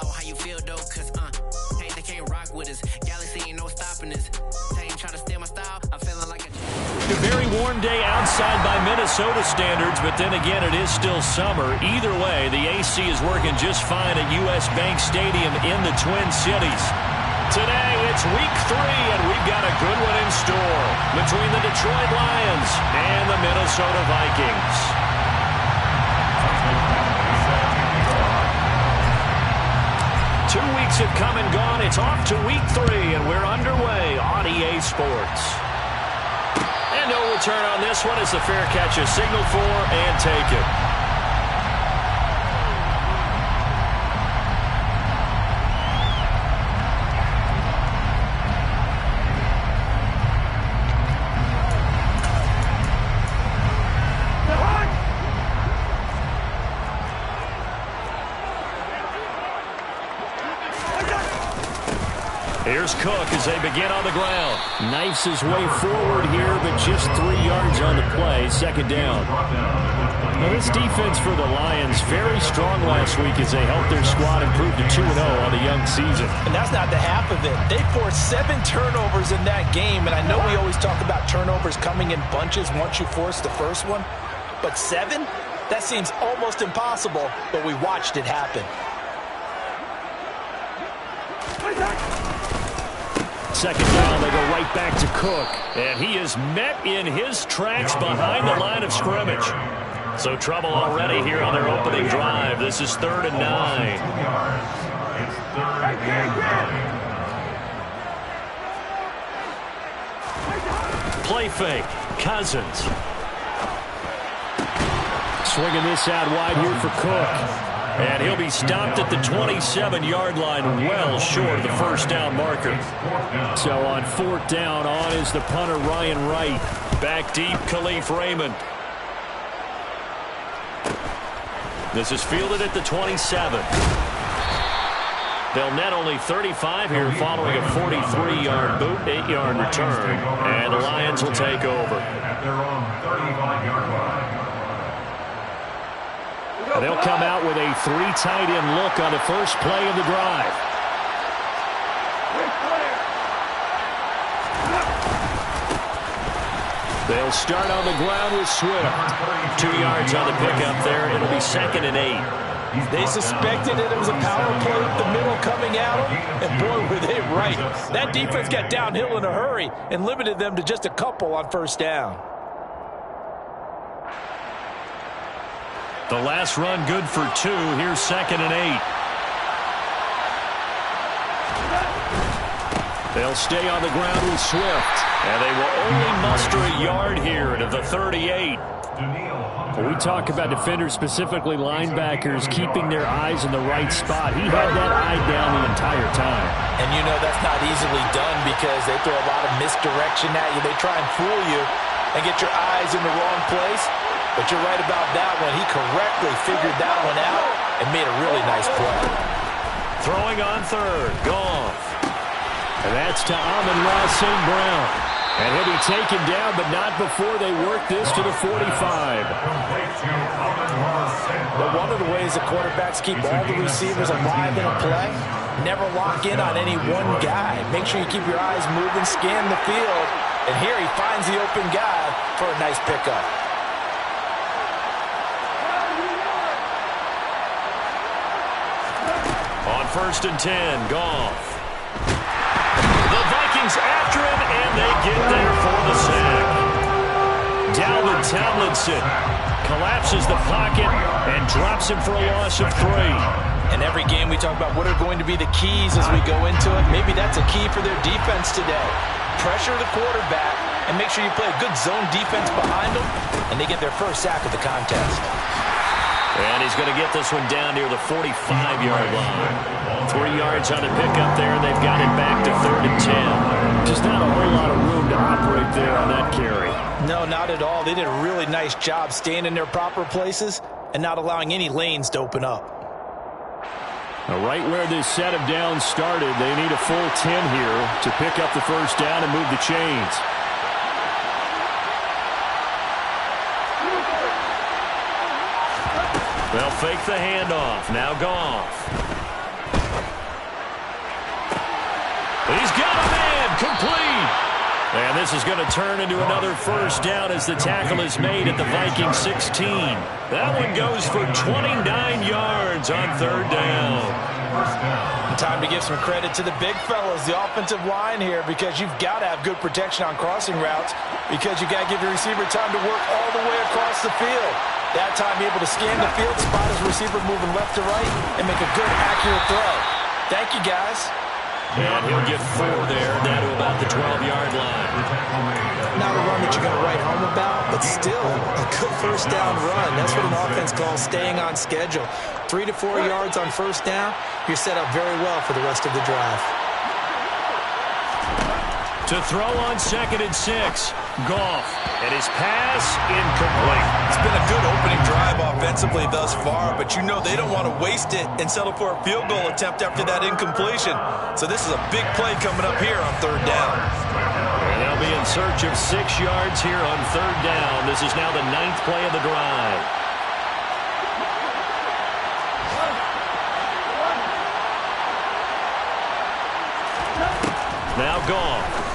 Hello, how you feel though? Cause hey, they can't rock with us. Galaxy ain't no stopping us. They ain't trying to steal my style. I'm feeling like a very warm day outside by Minnesota standards, but then again, it is still summer. Either way, the AC is working just fine at US Bank Stadium in the Twin Cities. Today, it's week 3, and we've got a good one in store between the Detroit Lions and the Minnesota Vikings. 2 weeks have come and gone. It's off to week 3, and we're underway on EA Sports. And no return on this one as the fair catch is signaled for and taken. Here's Cook as they begin on the ground. Knifes his way forward here, but just 3 yards on the play. Second down. Now this defense for the Lions, very strong last week as they helped their squad improve to 2-0 on the young season. And that's not the half of it. They forced 7 turnovers in that game, and I know we always talk about turnovers coming in bunches once you force the first one. But 7? That seems almost impossible, but we watched it happen. Second down, they go right back to Cook. And he is met in his tracks behind the line of scrimmage. So trouble already here on their opening drive. This is 3rd and 9. Play fake. Cousins. Swinging this out wide here for Cook. And he'll be stopped at the 27-yard line, well short of the first down marker. So on 4th down, on is the punter, Ryan Wright. Back deep, Khalif Raymond. This is fielded at the 27. They'll net only 35 here following a 43-yard boot, 8-yard return. And the Lions will take over. They'll come out with a 3 tight end look on the first play of the drive. They'll start on the ground with Swift. 2 yards on the pickup there. It'll be 2nd and 8. They suspected it was a power play up the middle coming at them, and boy, were they right. That defense got downhill in a hurry and limited them to just a couple on first down. The last run good for 2. Here's 2nd and 8. They'll stay on the ground with Swift. And they will only muster a yard here to the 38. When we talk about defenders, specifically linebackers, keeping their eyes in the right spot. He had that eye down the entire time. And you know that's not easily done because they throw a lot of misdirection at you. They try and fool you and get your eyes in the wrong place. But you're right about that one. He correctly figured that one out and made a really nice play. Throwing on 3rd. Goff. And that's to Amon-Ra St. Brown. And he'll be taken down, but not before they work this to the 45. But one of the ways the quarterbacks keep all the receivers alive in a play, never lock in on any one guy. Make sure you keep your eyes moving, scan the field. And here he finds the open guy for a nice pickup. On 1st and 10, Goff. The Vikings after him, and they get there for the sack. Dalvin Tomlinson collapses the pocket and drops him for a loss of 3. In every game we talk about what are going to be the keys as we go into it. Maybe that's a key for their defense today. Pressure the quarterback and make sure you play a good zone defense behind them, and they get their first sack of the contest. And he's going to get this one down near the 45-yard line. 3 yards on the pickup there, and they've got it back to 3rd and 10. Just not a whole lot of room to operate there on that carry. No, not at all. They did a really nice job staying in their proper places and not allowing any lanes to open up. Now, right where this set of downs started, they need a full 10 here to pick up the first down and move the chains. They'll fake the handoff. Now Goff. He's got a man complete. And this is going to turn into another first down as the tackle is made at the Viking 16. That one goes for 29 yards on third down. Time to give some credit to the big fellas, the offensive line here, because you've got to have good protection on crossing routes because you got to give your receiver time to work all the way across the field. That time, be able to scan the field, spot his receiver moving left to right, and make a good, accurate throw. Thank you, guys. And he'll get 4 there, down to about the 12-yard line. Not a run that you're going to write home about, but still a good first down run. That's what an offense calls staying on schedule. 3 to 4 yards on first down, you're set up very well for the rest of the drive. To throw on 2nd and 6. Goff, and his pass incomplete. It's been a good opening drive offensively thus far, but you know they don't want to waste it and settle for a field goal attempt after that incompletion. So this is a big play coming up here on third down. And they'll be in search of 6 yards here on third down. This is now the 9th play of the drive. Now Goff.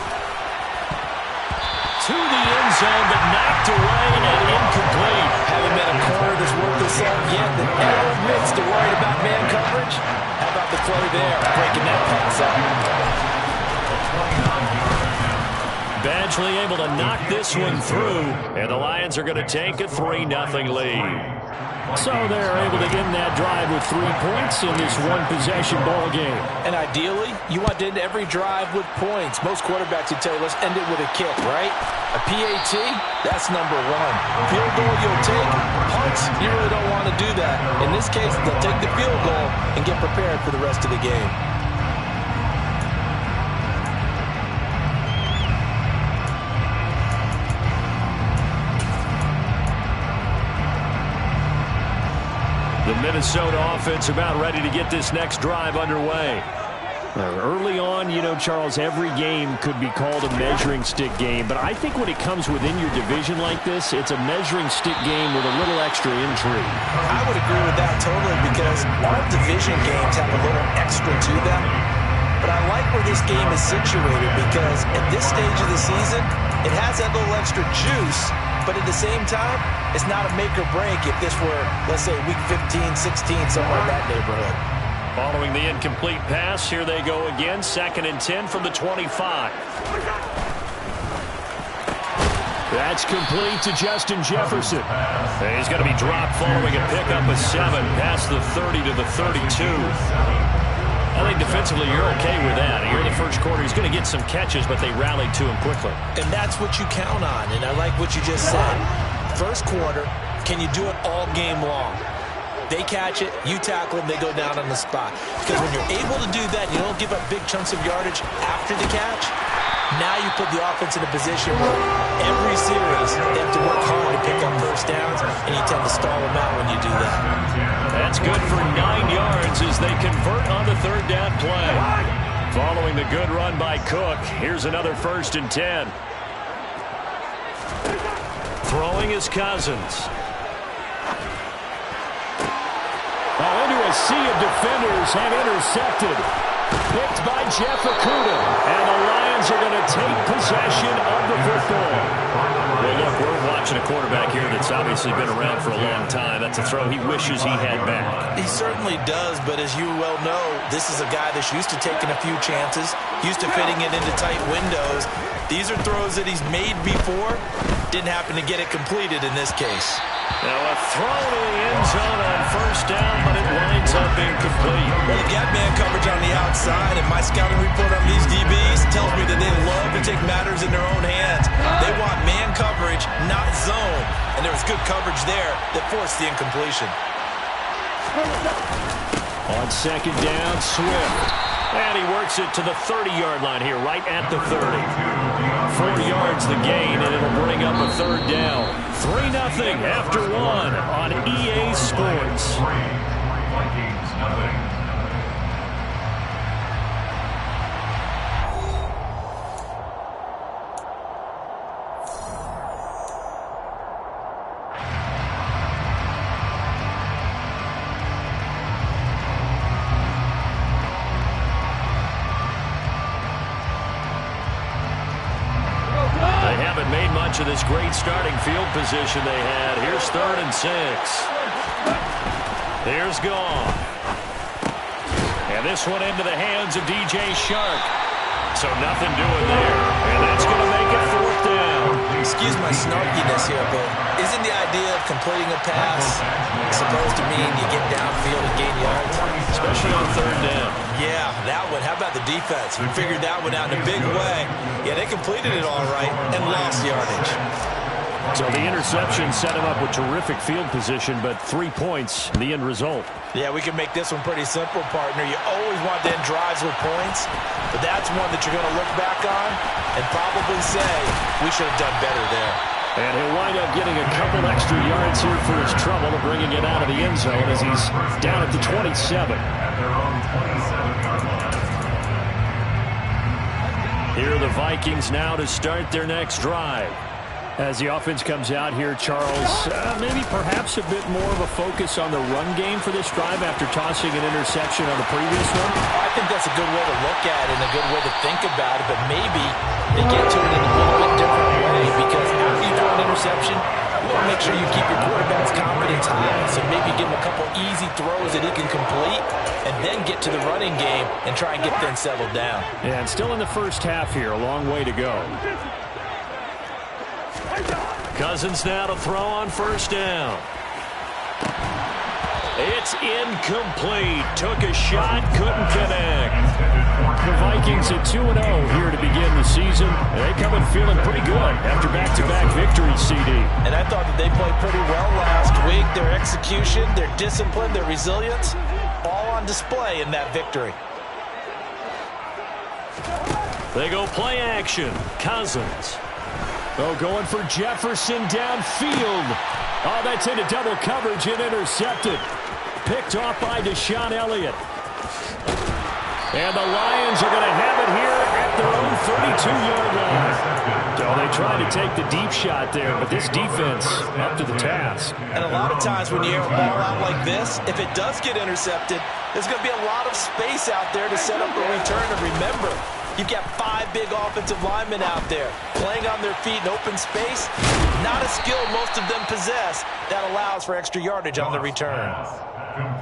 To the end zone, but knocked away and incomplete. Haven't met a corner that's worth his salt yet that ever admits to worry about man coverage. How about the play there, breaking that pass up? Badgley able to knock this one through, and the Lions are going to take a 3-0 lead. So they're able to end that drive with 3 points in this one-possession ball game. And ideally, you want to end every drive with points. Most quarterbacks would tell you, let's end it with a kick, right? A PAT, that's number 1. Field goal you'll take. Punts, you really don't want to do that. In this case, they'll take the field goal and get prepared for the rest of the game. The Minnesota offense about ready to get this next drive underway. Early on, you know, Charles, every game could be called a measuring stick game. But I think when it comes within your division like this, it's a measuring stick game with a little extra intrigue. I would agree with that totally because all division games have a little extra to them. But I like where this game is situated because at this stage of the season, it has that little extra juice. But at the same time, it's not a make or break if this were, let's say, week 15, 16, somewhere in that neighborhood. Following the incomplete pass, here they go again. 2nd and 10 from the 25. That's complete to Justin Jefferson. And he's going to be dropped following a pickup of 7 past the 30 to the 32. I think defensively you're okay with that. Here in the first quarter, he's going to get some catches, but they rallied to him quickly. And that's what you count on, and I like what you just said. First quarter, can you do it all game long? They catch it, you tackle them, they go down on the spot. Because when you're able to do that, you don't give up big chunks of yardage after the catch, now you put the offense in a position where every series they have to work hard to pick up first downs, and you tend to stall them out when you do that. That's good for 9 yards as they convert on the third down play. Following the good run by Cook, here's another 1st and 10. Throwing is Cousins. Into a sea of defenders and intercepted. Picked by Jeff Okudah. And the Lions are going to take possession of the football. Well, look, we're watching a quarterback here that's obviously been around for a long time. That's a throw he wishes he had back. He certainly does, but as you well know, this is a guy that's used to taking a few chances, used to fitting it into tight windows. These are throws that he's made before. Didn't happen to get it completed in this case. Now a throw to the end zone on first down, but it winds up incomplete. Well, you got man coverage on the outside, and my scouting report on these DBs tells me that they love to take matters in their own hands. They want man coverage, not zone. And there was good coverage there that forced the incompletion. On 2nd down, Swift. And he works it to the 30-yard line here, right at the 30. 4 yards the gain, and it'll bring up a third down. 3-0 after 1 on EA Sports. haven't made much of this great starting field position they had. Here's 3rd and 6. Here's Gone. And this one into the hands of DJ Shark. So nothing doing there. And that's going to make it 4th down. Excuse my snarkiness here, but isn't the idea of completing a pass supposed to mean you get downfield and gain yards? Especially on 3rd down. Yeah, that one. How about the defense? We figured that one out in a big way. Yeah, they completed it all right and lost yardage. So the interception set him up with terrific field position, but 3 points, the end result. Yeah, we can make this one pretty simple, partner. You always want to end drives with points, but that's one that you're going to look back on and probably say, we should have done better there. And he'll wind up getting a couple extra yards here for his trouble of bringing it out of the end zone as he's down at the 27. Here are the Vikings now to start their next drive. As the offense comes out here, Charles, maybe perhaps a bit more of a focus on the run game for this drive after tossing an interception on the previous one? I think that's a good way to look at it and a good way to think about it, but maybe they get to it in a little bit different way because after you throw an interception, you want to make sure you keep your quarterback's confidence high. So maybe give him a couple easy throws that he can complete and then get to the running game and try and get things settled down. Yeah, and still in the first half here, a long way to go. Cousins now to throw on 1st down. It's incomplete. Took a shot, couldn't connect. The Vikings at 2-0 here to begin the season. They come in feeling pretty good after back-to-back victories, CD. And I thought that they played pretty well last week. Their execution, their discipline, their resilience, all on display in that victory. They go play action. Cousins. Oh, going for Jefferson downfield. Oh, that's into double coverage and intercepted. Picked off by Deshaun Elliott. And the Lions are going to have it here at their own 32-yard line. So they tried to take the deep shot there, but this defense up to the task. And a lot of times when you air a ball out like this, if it does get intercepted, there's going to be a lot of space out there to set up a return. And remember, you've got 5 big offensive linemen out there playing on their feet in open space. Not a skill most of them possess that allows for extra yardage on the return.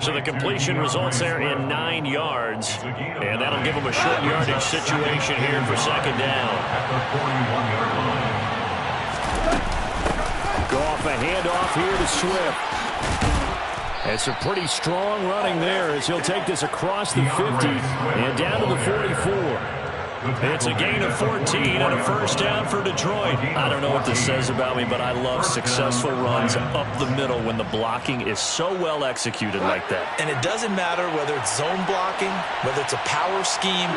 So the completion results there in 9 yards. And that'll give them a short yardage situation here for 2nd down. Go off a handoff here to Swift. It's a pretty strong running there as he'll take this across the 50 and down to the 44. It's a gain of 14 and a 1st down for Detroit. I don't know what this says about me, but I love successful runs up the middle when the blocking is so well executed like that. And it doesn't matter whether it's zone blocking, whether it's a power scheme.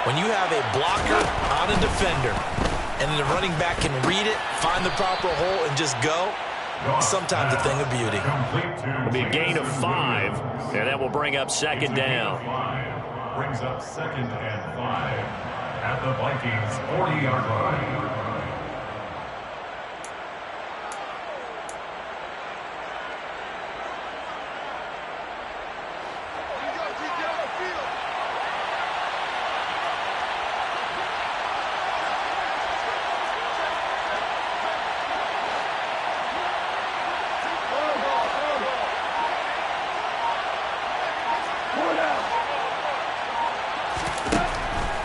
When you have a blocker on a defender and then the running back can read it, find the proper hole, and just go, sometimes a thing of beauty. It'll be a gain of 5, and that will bring up 2nd down. Brings up 2nd and 5 at the Vikings 40-yard line.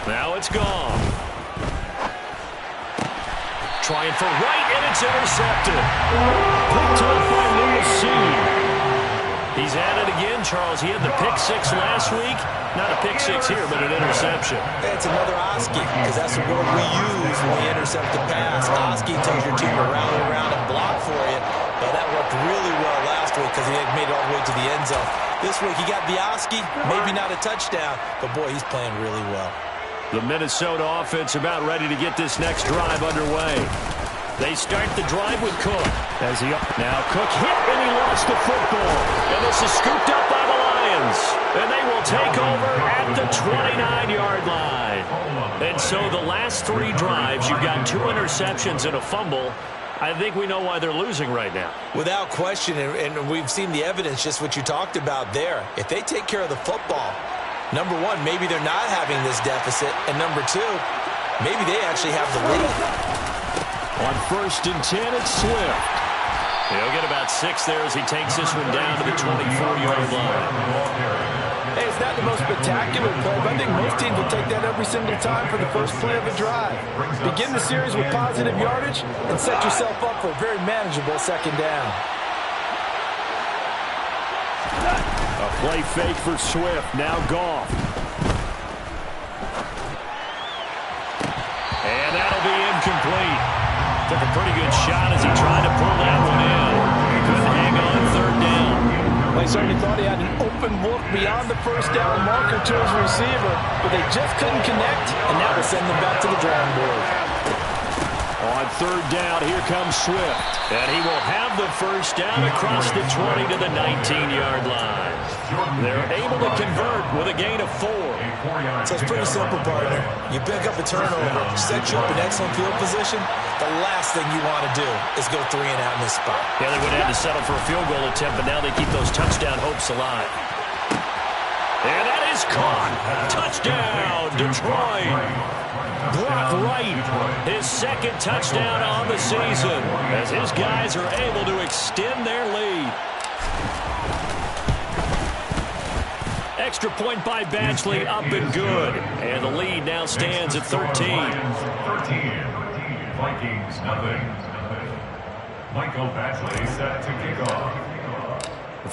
Now it's gone. Trying for right, and it's intercepted. Picked up by Lewis C. He's at it again, Charles. He had the pick 6 last week. Not a pick 6 here, but an interception. It's another Oski, because that's the word we use when we intercept the pass. Oski tells your team to rally around and block for you. But that worked really well last week because he had made it all the way to the end zone. This week he got the Oski, maybe not a touchdown, but boy, he's playing really well. The Minnesota offense about ready to get this next drive underway. They start the drive with Cook. Now Cook hit and he lost the football. And this is scooped up by the Lions. And they will take over at the 29-yard line. And so the last 3 drives, you've got 2 interceptions and a fumble. I think we know why they're losing right now. Without question, and we've seen the evidence, just what you talked about there. If they take care of the football, number 1, maybe they're not having this deficit. And number 2, maybe they actually have the lead. On 1st and 10, it's Swift. He'll get about 6 there as he takes this one down to the 24-yard line. Hey, it's not the most spectacular play, but I think most teams will take that every single time for the first play of a drive. Begin the series with positive yardage and set yourself up for a very manageable second down. A play fake for Swift. Now Goff. And that'll be incomplete. Took a pretty good shot as he tried to pull that one in. Couldn't hang on 3rd down. They certainly thought he had an open look beyond the first down marker to his receiver, but they just couldn't connect, and that will send them back to the drawing board. On 3rd down, here comes Swift. And he will have the first down across the 20 to the 19-yard line. They're able to convert with a gain of 4. So it's pretty simple, partner. You pick up a turnover, set you up in excellent field position. The last thing you want to do is go 3 and out in this spot. Yeah, they would have to settle for a field goal attempt, but now they keep those touchdown hopes alive. And that is caught. Touchdown, Detroit. Brock Wright, his 2nd touchdown on the season, as his guys are able to extend their lead. Extra point by Badgley, up and good. And the lead now stands at 13. 13. Vikings, nothing. Michael Badgley set to kick off.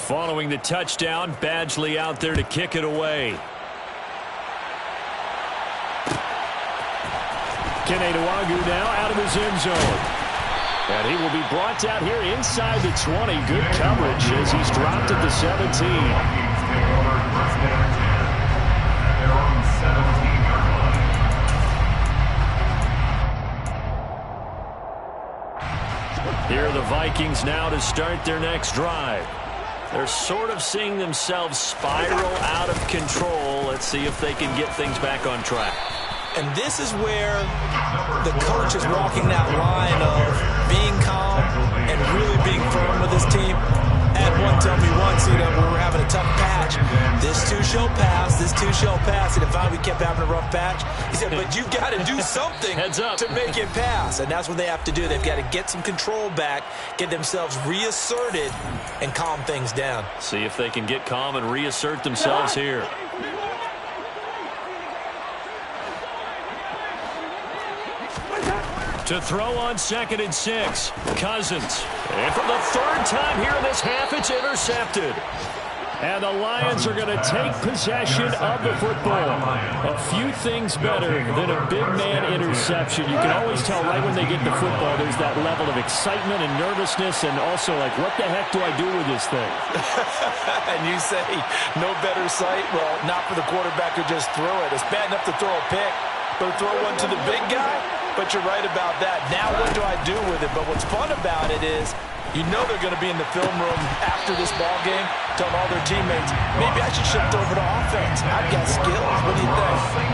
Following the touchdown, Badgley out there to kick it away. Keneduagu now out of his end zone. And he will be brought down here inside the 20. Good coverage as he's dropped at the 17. Here are the Vikings now to start their next drive. They're sort of seeing themselves spiral out of control. Let's see if they can get things back on track. And this is where the coach is walking that line of being calm and really being firm with his team. Had one tell me once, when we were having a tough patch, this too shall pass, this too shall pass. And if we kept having a rough patch, he said, but you've got to do something to make it pass. And that's what they have to do. They've got to get some control back, get themselves reasserted, and calm things down. See if they can get calm and reassert themselves here. To throw on 2nd and 6, Cousins. And for the 3rd time here in this half, it's intercepted. And the Lions are going to take possession of the football. A few things better than a big man interception. You can always tell right when they get the football, there's that level of excitement and nervousness, and also like, what the heck do I do with this thing? And you say, no better sight? Well, not for the quarterback who just threw it. It's bad enough to throw a pick, but to throw one to the big guy? But you're right about that. Now what do I do with it? But what's fun about it is you know they're going to be in the film room after this ball game telling all their teammates, maybe I should shift over to offense. I've got skills. What do you think?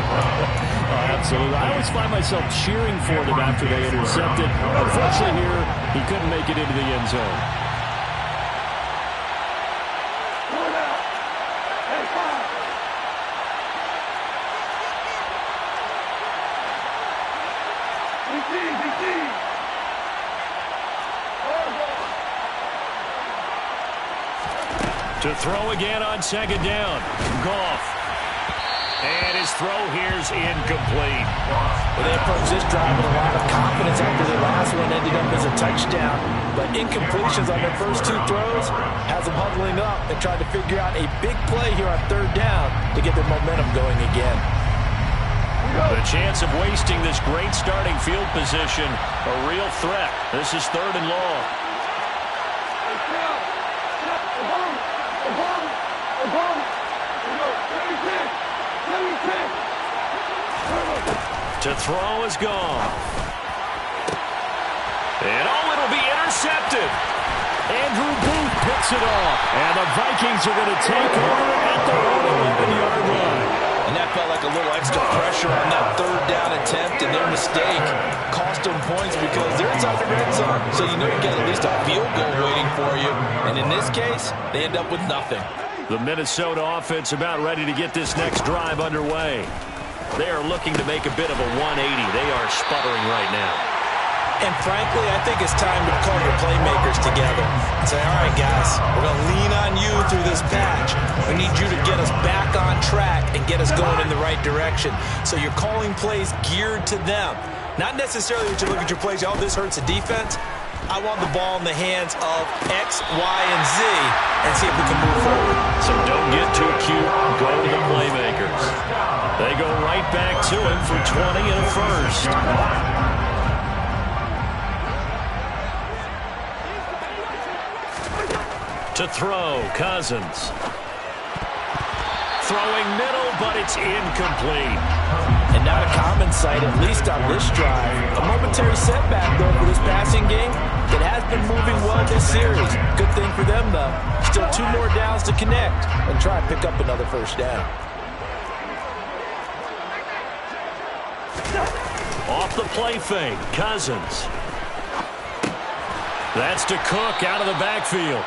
Absolutely. I always find myself cheering for them after they intercepted. Unfortunately here, he couldn't make it into the end zone. To throw again on 2nd down. Goff. And his throw here's incomplete. Well, they approached this drive with a lot of confidence after their last one ended up as a touchdown. But incompletions on their first 2 throws has them huddling up and trying to figure out a big play here on 3rd down to get their momentum going again. The chance of wasting this great starting field position, a real threat. This is 3rd and long. To throw is gone. And it'll be intercepted. Andrew Booth picks it off. And the Vikings are going to take over at their own 11-yard line. And that felt like a little extra pressure on that 3rd down attempt, and their mistake cost them points because they're inside the red zone. So you know you got at least a field goal waiting for you. And in this case, they end up with nothing. The Minnesota offense about ready to get this next drive underway. They are looking to make a bit of a 180. They are sputtering right now. And frankly, I think it's time to call your playmakers together and say, all right, guys, we're going to lean on you through this patch. We need you to get us back on track and get us going in the right direction. So you're calling plays geared to them. Not necessarily that you look at your plays, oh, this hurts the defense. I want the ball in the hands of X, Y, and Z and see if we can move forward. So don't get too cute. Go to the playmakers. They go right back to him for 20 and a first. To throw, Cousins. Throwing middle, but it's incomplete. And not a common sight, at least on this drive. A momentary setback, though, for this passing game that has been moving well this series. Good thing for them, though. Still 2 more downs to connect and try and pick up another first down. Off the play fake, Cousins. That's to Cook out of the backfield.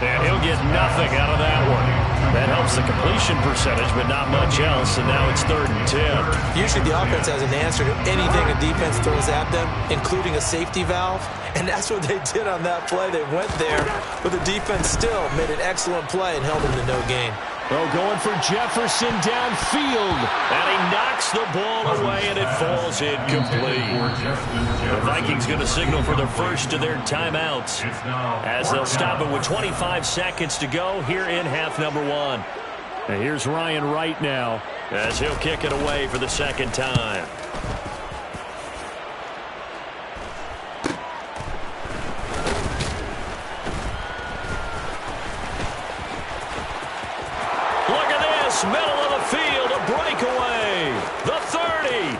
And he'll get nothing out of that one. That helps the completion percentage, but not much else, and now it's 3rd and 10. Usually the offense has an answer to anything a defense throws at them, including a safety valve, and that's what they did on that play. They went there, but the defense still made an excellent play and held them to no gain. Oh, going for Jefferson downfield. And he knocks the ball away, and it falls incomplete. The Vikings going to signal for the first of their timeouts as they'll stop it with 25 seconds to go here in half number 1. And here's Ryan Wright now as he'll kick it away for the second time. Middle of the field, a breakaway. The 30.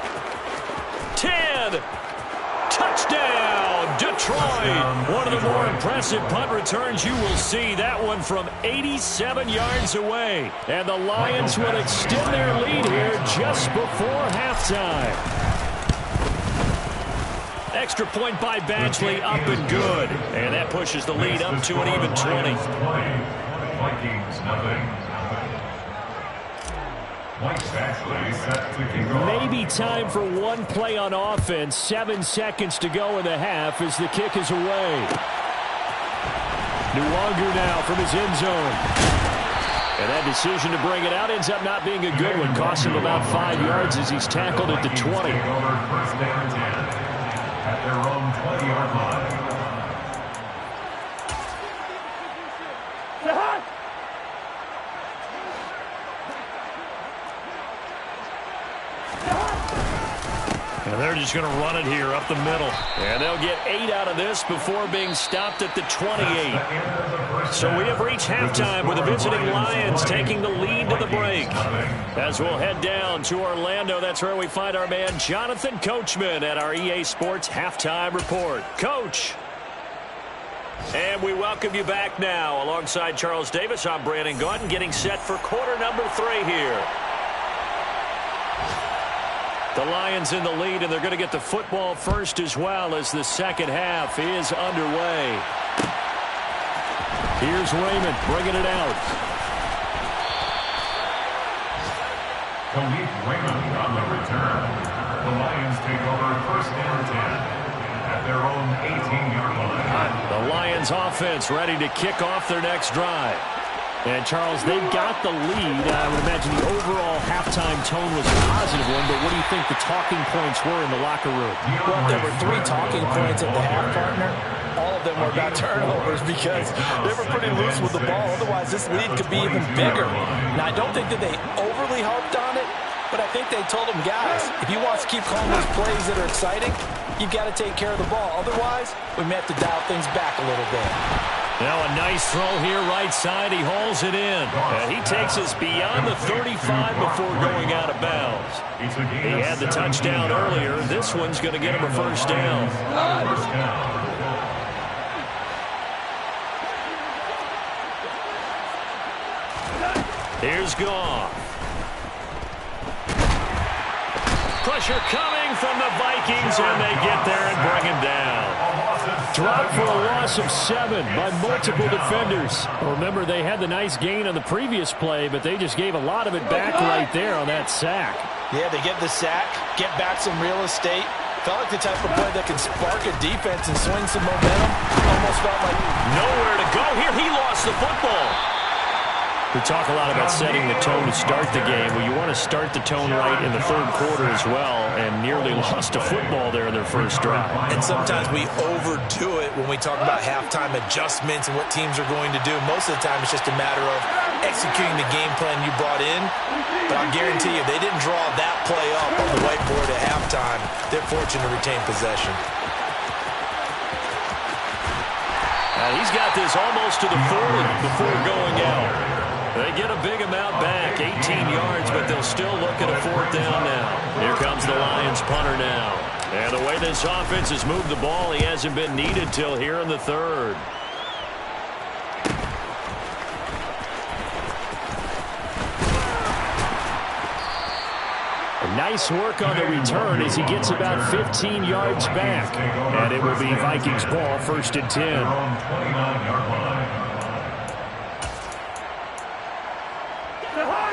10. Touchdown, Detroit. One of the more impressive punt returns you will see. That one from 87 yards away. And the Lions will extend their lead here just before halftime. Extra point by Badgley, up and good. And that pushes the lead up to an even 20. Vikings, nothing. Maybe time for one play on offense. 7 seconds to go in the half as the kick is away. Nwangu now from his end zone. And that decision to bring it out ends up not being a good one. Costs him about 5 yards as he's tackled at the 20. First down and 10 at their own 20-yard line. And they're just going to run it here up the middle. And they'll get 8 out of this before being stopped at the 28. So we have reached halftime with the visiting Lions taking the lead to the break. As we'll head down to Orlando, that's where we find our man Jonathan Coachman at our EA Sports Halftime Report. Coach. And we welcome you back now. Alongside Charles Davis, I'm Brandon Gaudin, getting set for quarter number 3 here. The Lions in the lead, and they're going to get the football first as well as the second half is underway. Here's Raymond bringing it out. Khalif Raymond on the return. The Lions take over first down 10 at their own 18-yard line. The Lions offense ready to kick off their next drive. And, Charles, they've got the lead. I would imagine the overall halftime tone was a positive one, but what do you think the talking points were in the locker room? Well, there were 3 talking points at the half, partner. All of them were about turnovers because they were pretty loose with the ball. Otherwise, this lead could be even bigger. Now, I don't think that they overly harped on it, but I think they told them, guys, if you want to keep calling those plays that are exciting, you've got to take care of the ball. Otherwise, we may have to dial things back a little bit. Now a nice throw here right side. He hauls it in. And he takes us beyond the 35 before going out of bounds. He had the touchdown earlier. This one's going to get him a first down. Here's Goff. Pressure coming from the Vikings, and they get there and bring him down. Dropped for a loss of 7 by multiple defenders. Remember, they had the nice gain on the previous play, but they just gave a lot of it back right there on that sack. Yeah, they get the sack, get back some real estate, Felt like the type of play that can spark a defense and swing some momentum. Almost felt like nowhere to go here. He lost the football. We talk a lot about setting the tone to start the game. Well, you want to start the tone right in the third quarter as well, and nearly lost a football there in their first drive. And sometimes we overdo it when we talk about halftime adjustments and what teams are going to do. Most of the time, it's just a matter of executing the game plan you brought in. But I'll guarantee you, they didn't draw that play up on the whiteboard at halftime. They're fortunate to retain possession. He's got this almost to the 40 before going out. They get a big amount back, 18 yards, but they'll still look at a fourth down now. Here comes the Lions punter now. And the way this offense has moved the ball, he hasn't been needed till here in the third. Nice work on the return as he gets about 15 yards back. And it will be Vikings ball, 1st and 10.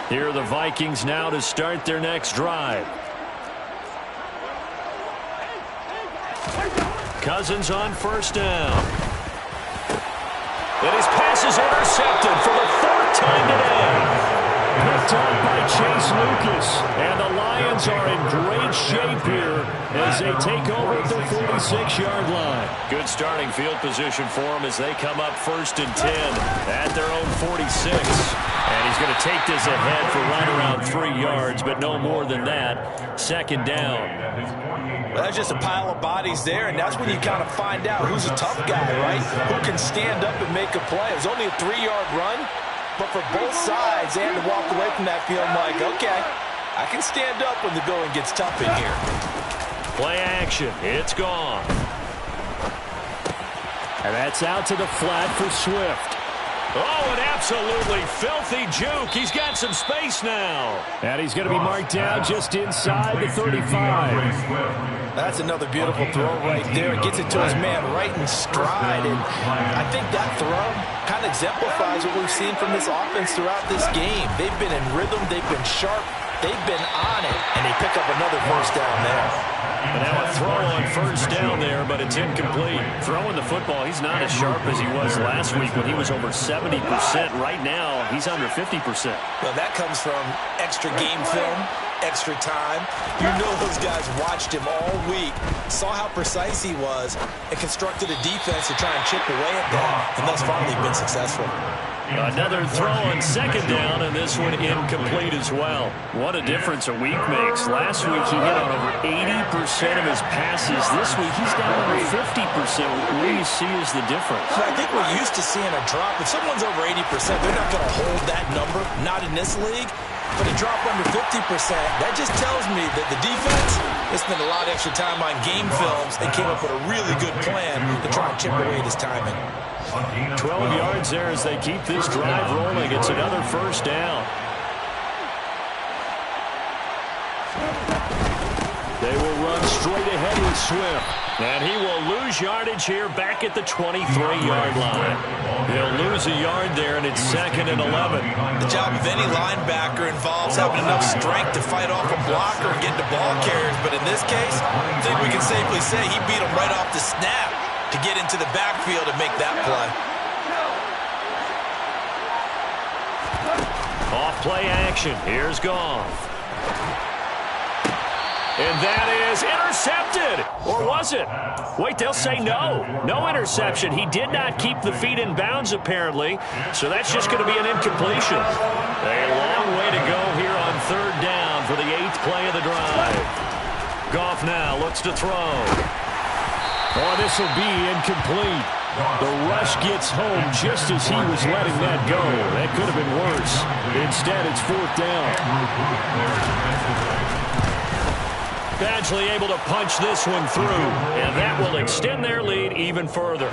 Here are the Vikings now to start their next drive. Cousins on 1st down. And his pass is intercepted for the 4th time today. Picked up by Chase Lucas. And the Lions are in great shape here as they take over at their 46-yard line. Good starting field position for them as they come up 1st and 10 at their own 46. And he's going to take this ahead for right around 3 yards, but no more than that. 2nd down. Well, that's just a pile of bodies there, and that's when you kind of find out who's a tough guy, right? Who can stand up and make a play. It was only a 3-yard run, but for both sides, they had to walk away from that field like, okay, I can stand up when the going gets tough in here. Play action. It's gone. And that's out to the flat for Swift. Oh, an absolutely filthy juke. He's got some space now. And he's going to be marked down just inside the 35. That's another beautiful throw right there. It gets it to his man right in stride. And I think that throw kind of exemplifies what we've seen from this offense throughout this game. They've been in rhythm. They've been sharp. They've been on it. And they pick up another 1st down there. And now a throw on 1st down there, but it's incomplete. Throwing the football, he's not as sharp as he was last week when he was over 70%. Right now, he's under 50%. Well, that comes from extra game film, extra time. You know those guys watched him all week, saw how precise he was, and constructed a defense to try and chip away at that. And thus far, they've been successful. Another throw on 2nd down, and this one incomplete as well. What a difference a week makes. Last week, he hit on over 80% of his passes. This week, he's down over 50%. What do you see is the difference? I think we're used to seeing a drop. If someone's over 80%, they're not going to hold that number, not in this league. But a drop under 50%, that just tells me that the defense has spent a lot of extra time on game films and came up with a really good plan to try and chip away at his timing. 12 yards there as they keep this drive rolling. It's another 1st down. They will run straight ahead with Swift. And he will lose yardage here back at the 23-yard line. He'll lose a yard there, and it's 2nd and 11. The job of any linebacker involves having enough strength to fight off a blocker and get to ball carriers. But in this case, I think we can safely say he beat him right off the snap to get into the backfield and make that play. Off play action. Here's Goff. And that is intercepted. Or was it? Wait, they'll say no. No interception. He did not keep the feet in bounds, apparently. So that's just going to be an incompletion. A long way to go here on 3rd down for the 8th play of the drive. Goff now looks to throw. Oh, this will be incomplete. The rush gets home just as he was letting that go. That could have been worse. Instead, it's 4th down. Badgley able to punch this one through, and that will extend their lead even further.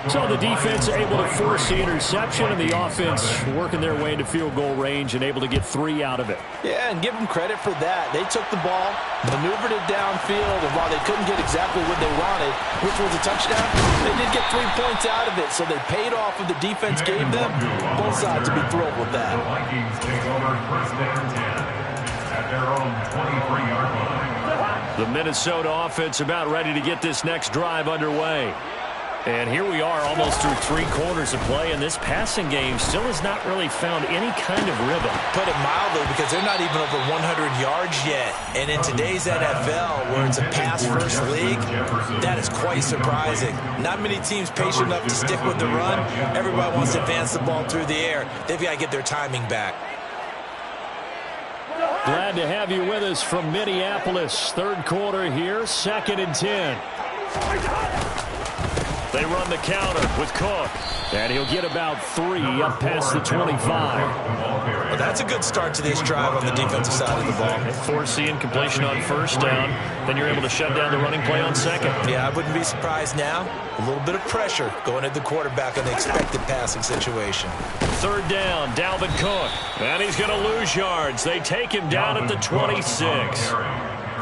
So the defense able to force the interception, and the offense working their way into field goal range and able to get 3 out of it. Yeah, and give them credit for that. They took the ball, maneuvered it downfield, and while they couldn't get exactly what they wanted, which was a touchdown, they did get 3 points out of it, so they paid off what the defense gave them. Both sides to be thrilled with that. The Vikings take over 1st and 10 at their own 23-yard line. The Minnesota offense about ready to get this next drive underway. And here we are almost through 3 quarters of play, and this passing game still has not really found any kind of rhythm. Put it mildly, because they're not even over 100 yards yet. And in today's NFL, where it's a pass-first league, that is quite surprising. Not many teams patient enough to stick with the run. Everybody wants to advance the ball through the air. They've got to get their timing back. Glad to have you with us from Minneapolis. Third quarter here, 2nd and 10. They run the counter with Cook. And he'll get about 3 up past the 25. Well, that's a good start to this drive on the defensive side of the ball. Force the incompletion on first down. Then you're able to shut down the running play on second. Yeah, I wouldn't be surprised now. A little bit of pressure going at the quarterback on the expected passing situation. Third down, Dalvin Cook. And he's going to lose yards. They take him down at the 26.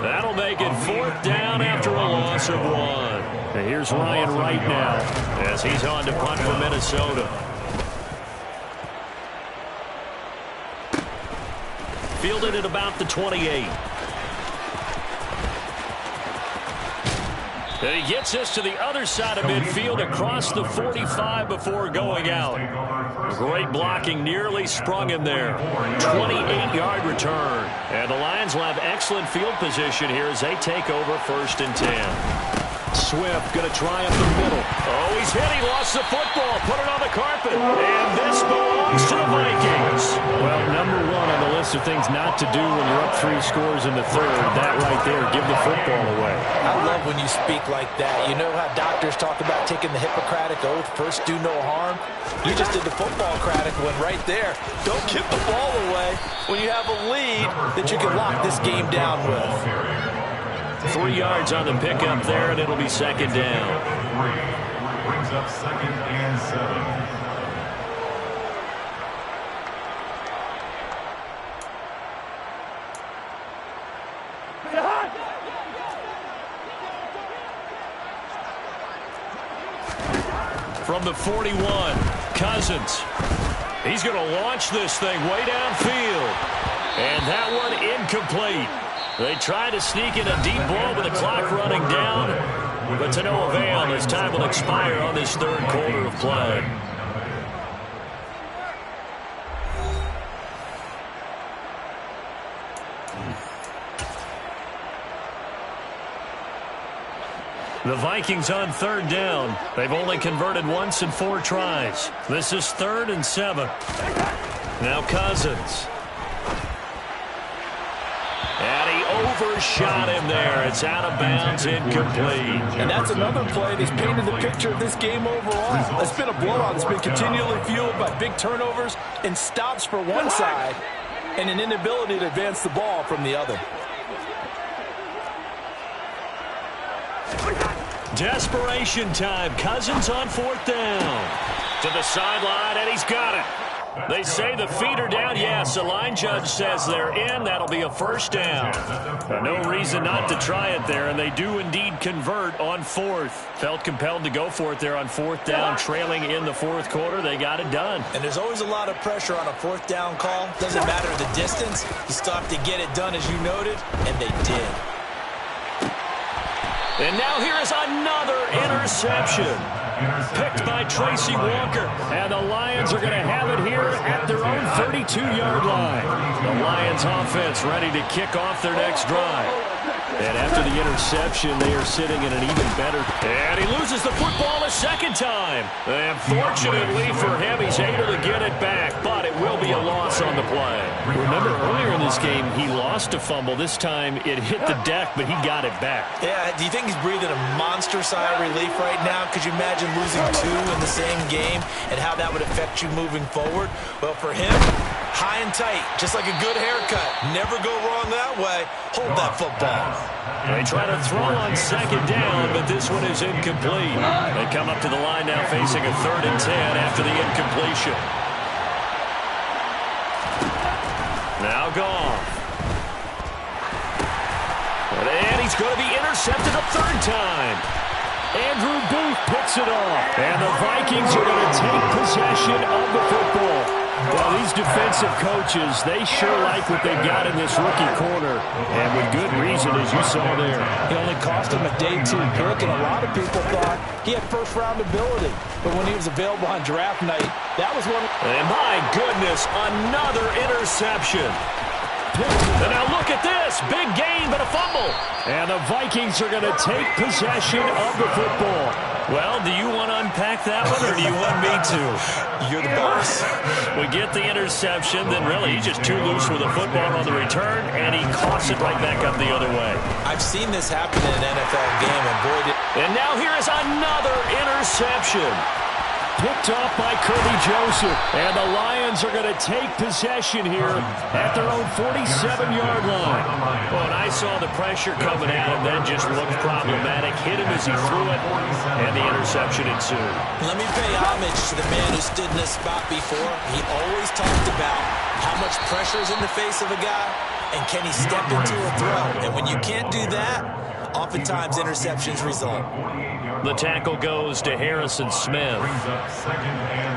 That'll make it 4th down after a loss of 1. And here's Ryan Wright now as he's on to punt for Minnesota. Fielded at about the 28. And he gets us to the other side of midfield across the 45 before going out. Great blocking, nearly sprung him there. 28-yard return. And the Lions will have excellent field position here as they take over 1st and 10. Swift going to try up the middle. Oh, he's hit. He lost the football. Put it on the carpet. And this belongs to the Vikings. Well, number 1 on the list of things not to do when you're up 3 scores in the 3rd. That right there, give the football away. I love when you speak like that. You know how doctors talk about taking the Hippocratic oath, first do no harm? You just did the football-cratic one right there. Don't give the ball away when you have a lead that you can lock this game down with. 3 yards on the pickup there, and it'll be 2nd down. Brings up 2nd and 7. From the 41, Cousins. He's going to launch this thing way downfield. And that one incomplete. They try to sneak in a deep ball with the clock running down, but to no avail as time will expire on this 3rd quarter of play. The Vikings on 3rd down. They've only converted once in 4 tries. This is 3rd and 7. Now Cousins. And he overshot him there. It's out of bounds, incomplete. And that's another play that's painted the picture of this game overall. It's been a blowout that's been continually fueled by big turnovers and stops for one side and an inability to advance the ball from the other. Desperation time. Cousins on 4th down. To the sideline, and he's got it. They say the feet are down. Yes, the line judge says they're in. That'll be a 1st down. No reason not to try it there, and they do indeed convert on 4th. Felt compelled to go for it there on 4th down, trailing in the 4th quarter. They got it done. And there's always a lot of pressure on a 4th down call. Doesn't matter the distance. You still have to get it done, as you noted, and they did. And now here is another interception. Picked by Tracy Walker. And the Lions are going to have it here at their own 32-yard line. The Lions offense ready to kick off their next drive. And after the interception, they are sitting in an even better. And he loses the football a 2nd time. And fortunately for him, he's able to get it back. But it will be a loss on the play. Remember, earlier in this game, he lost a fumble. This time, it hit the deck, but he got it back. Yeah, do you think he's breathing a monster sigh of relief right now? Could you imagine losing 2 in the same game and how that would affect you moving forward? Well, for him, high and tight, just like a good haircut. Never go wrong that way. Hold that football. They try to throw on 2nd down, but this one is incomplete. They come up to the line now facing a 3rd and 10 after the incompletion. Now Goff. And he's going to be intercepted a 3rd time. Andrew Booth picks it off. And the Vikings are going to take possession of the football. Well, these defensive coaches, they sure like what they've got in this rookie corner, and with good reason, as you saw there. It only cost him a day 2 pick, and a lot of people thought he had first-round ability. But when he was available on draft night, that was one. And my goodness, another interception. And now look at this. Big gain, but a fumble. And the Vikings are going to take possession of the football. Well, do you want to unpack that one, or do you want me to? You're the boss. We get the interception, then really he's just too loose with the football on the return, and he coughs it right back up the other way. I've seen this happen in an NFL game, and boy, And now here is another interception. Picked off by Kirby Joseph. And the Lions are going to take possession here at their own 47-yard line. Well, and I saw the pressure coming at him, then just looked problematic. Hit him as he threw it, and the interception ensued. let me pay homage to the man who stood in this spot before. He always talked about how much pressure is in the face of a guy, and can he step into a throw. And when you can't do that, oftentimes interceptions result. The tackle goes to Harrison Smith.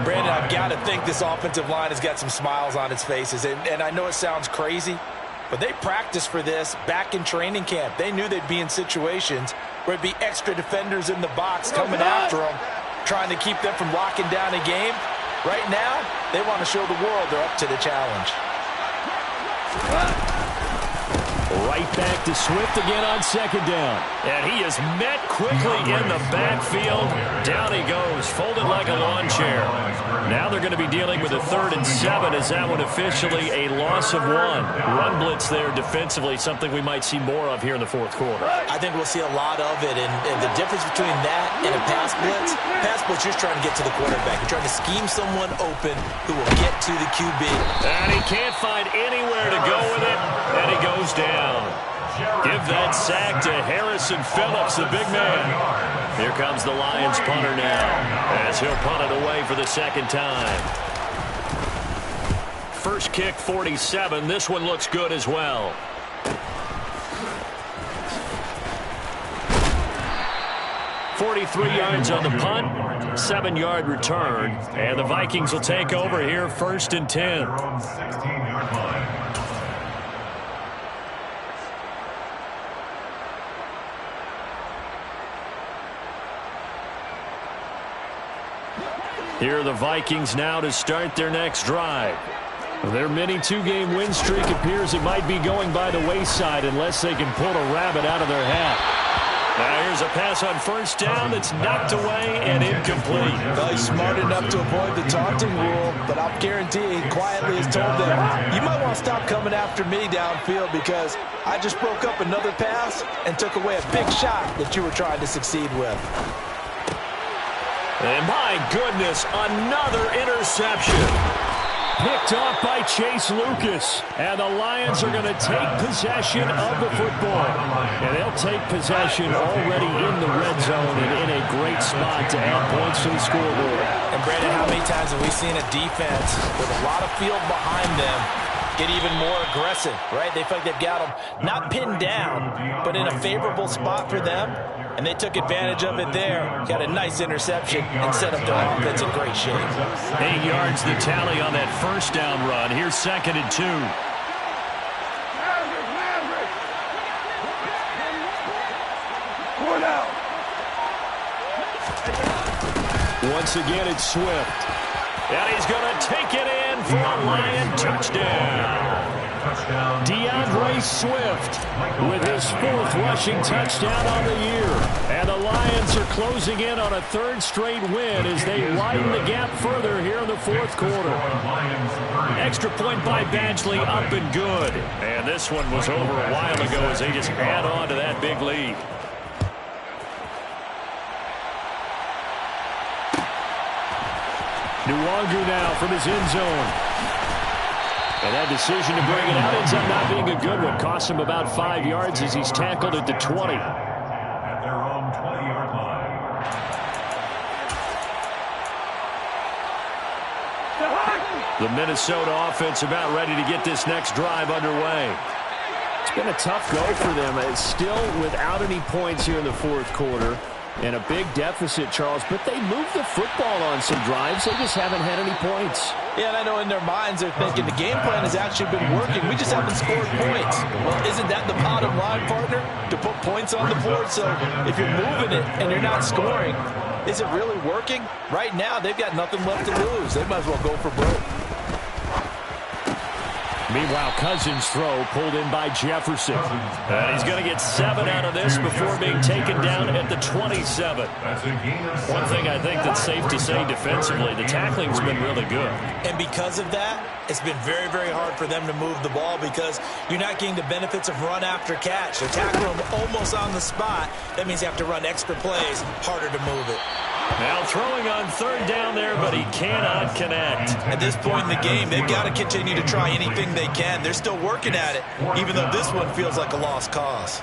Brandon, I've got to think this offensive line has got some smiles on its faces. And I know it sounds crazy, but they practiced for this back in training camp. They knew they'd be in situations where it'd be extra defenders in the box coming after them, trying to keep them from locking down a game. Right now, they want to show the world they're up to the challenge. Right back to Swift again on second down. And he is met quickly in the backfield. Down he goes, folded like a lawn chair. Now they're going to be dealing with a 3rd and 7. Is that one officially a loss of 1? Run blitz there defensively, something we might see more of here in the fourth quarter. I think we'll see a lot of it, and the difference between that and a pass blitz, you're just trying to get to the quarterback. You're trying to scheme someone open who will get to the QB. And he can't find anywhere to go with it, and he goes down. Give that sack to Harrison Phillips, the big man. Here comes the Lions punter now, as he'll punt it away for the second time. First kick, 47. This one looks good as well. .43 yards on the punt, 7-yard return, and the Vikings will take over here 1st and 10. Here are the Vikings now to start their next drive. Their mini 2-game win streak appears it might be going by the wayside unless they can pull a rabbit out of their hat. Now here's a pass on 1st down that's knocked away and incomplete. Well, he's smart enough to avoid the taunting rule, but I'll guarantee he quietly has told them, you might want to stop coming after me downfield because I just broke up another pass and took away a big shot that you were trying to succeed with. And my goodness, another interception. Picked off by Chase Lucas. And the Lions are going to take possession of the football. And they'll take possession already in the red zone and in a great spot to add points to the scoreboard. And Brandon, how many times have we seen a defense with a lot of field behind them get even more aggressive, right? They feel like they've got them not pinned down, but in a favorable spot for them. And they took advantage of it there. Got a nice interception and set up their offense in great shape. 8 yards the tally on that 1st down run. Here's 2nd and 2. Once again, it's Swift. And he's going to take it in for a Lion touchdown. DeAndre Swift with his 4th rushing touchdown on the year. And the Lions are closing in on a 3rd straight win as they widen the gap further here in the 4th quarter. Extra point by Badgley, up and good. And this one was over a while ago as they just add on to that big lead. Nwangu now from his end zone. And that decision to bring it out ends up not being a good one. Cost him about 5 yards as he's tackled at the 20. At their own 20-yard line. The Minnesota offense about ready to get this next drive underway. It's been a tough go for them. It's still without any points here in the 4th quarter. And a big deficit, Charles. But they moved the football on some drives. They just haven't had any points. Yeah, and I know in their minds they're thinking the game plan has actually been working. We just haven't scored points. Well, isn't that the bottom line, partner? To put points on the board. So if you're moving it and you're not scoring, is it really working? Right now, they've got nothing left to lose. They might as well go for broke. Meanwhile, Cousins' throw pulled in by Jefferson. And he's going to get 7 out of this before being taken down at the 27. One thing I think that's safe to say defensively, the tackling's been really good. And because of that, it's been very, very hard for them to move the ball because you're not getting the benefits of run after catch. They tackle them almost on the spot. That means you have to run extra plays, harder to move it. Now throwing on third down there, but he cannot connect. At this point in the game, they've got to continue to try anything they can. They're still working at it, even though this one feels like a lost cause.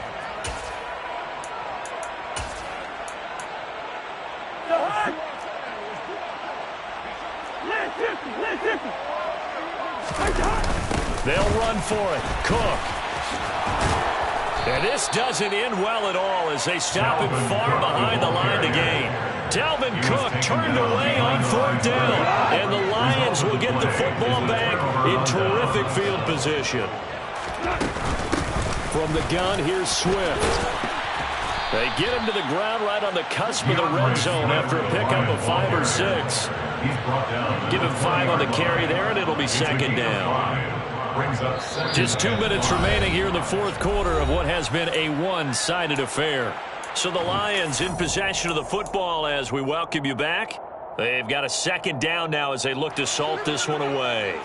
They'll run for it. Cook. And this doesn't end well at all as they stop him far behind the line to gain. Dalvin Cook turned away on fourth down, and the Lions will get the football back in terrific field position. From the gun, here's Swift. They get him to the ground right on the cusp of the red zone after a pickup of 5 or 6. Give him 5 on the carry there, and it'll be second down. Just 2 minutes remaining here in the fourth quarter of what has been a one-sided affair. So the Lions in possession of the football as we welcome you back. They've got a second down now as they look to salt this one away.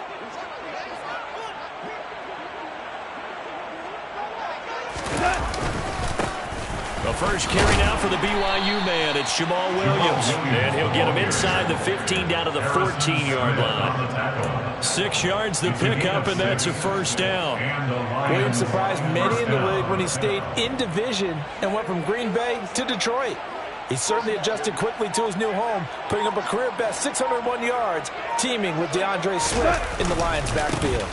The first carry now for the BYU man. It's Jamal Williams. And he'll get him inside the 15 down to the 14-yard line. 6 yards the pickup, and that's a first down. Williams surprised many in the league when he stayed in division and went from Green Bay to Detroit. He certainly adjusted quickly to his new home, putting up a career-best 601 yards, teaming with DeAndre Swift in the Lions' backfield.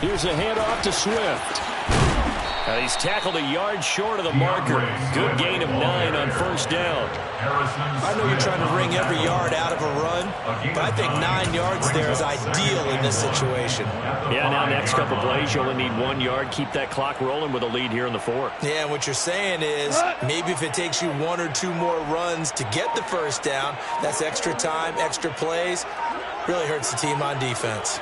Here's a handoff to Swift. He's tackled a yard short of the marker. Good gain of 9 on first down. I know you're trying to wring every yard out of a run, but I think 9 yards there is ideal in this situation. Yeah, now next couple plays, you only need 1 yard. Keep that clock rolling with a lead here in the fourth. Yeah, and what you're saying is maybe if it takes you 1 or 2 more runs to get the first down, that's extra time, extra plays. Really hurts the team on defense.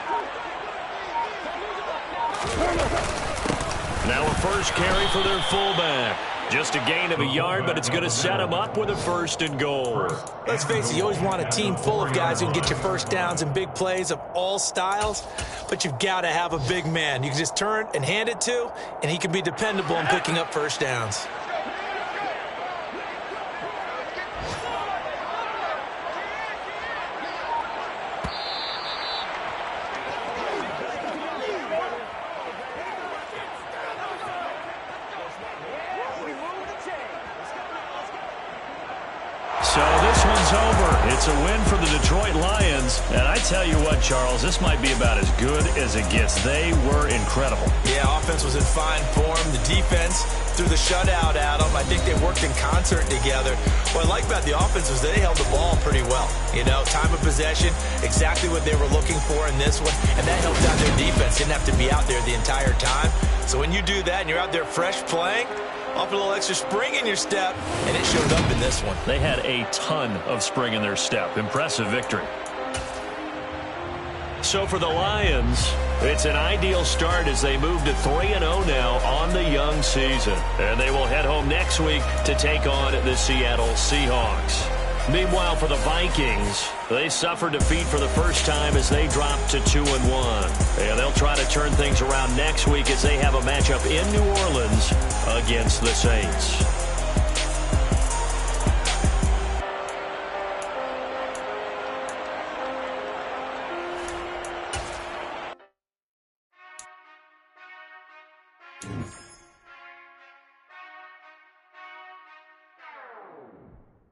Now a first carry for their fullback. Just a gain of a yard, but it's going to set them up with a 1st and goal. Let's face it, you always want a team full of guys who can get you first downs and big plays of all styles, but you've got to have a big man you can just turn and hand it to, and he can be dependable in picking up first downs. So this one's over. It's a win for the Detroit Lions. And I tell you what, Charles, this might be about as good as it gets. They were incredible. Yeah, offense was in fine form. The defense threw the shutout at them. I think they worked in concert together. What I like about the offense was they held the ball pretty well. You know, time of possession, exactly what they were looking for in this one. And that helped out their defense. Didn't have to be out there the entire time. So when you do that and you're out there fresh playing, off a little extra spring in your step, and it showed up in this one. They had a ton of spring in their step. Impressive victory. So for the Lions, it's an ideal start as they move to 3-0 now on the young season. And they will head home next week to take on the Seattle Seahawks. Meanwhile, for the Vikings, they suffered defeat for the first time as they dropped to 2-1. And they'll try to turn things around next week as they have a matchup in New Orleans against the Saints.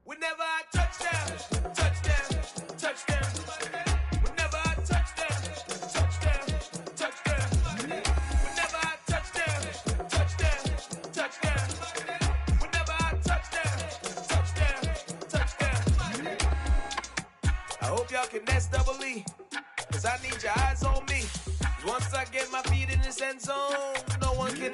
Whenever I touchdown, touchdown, touchdown. Whenever I touchdown, touchdown, touchdown. Whenever I touchdown, touchdown, touchdown. Whenever I touchdown, touchdown, touchdown. I hope y'all can nest double E. cause I need your eyes on me. Once I get my feet in this end zone, no one can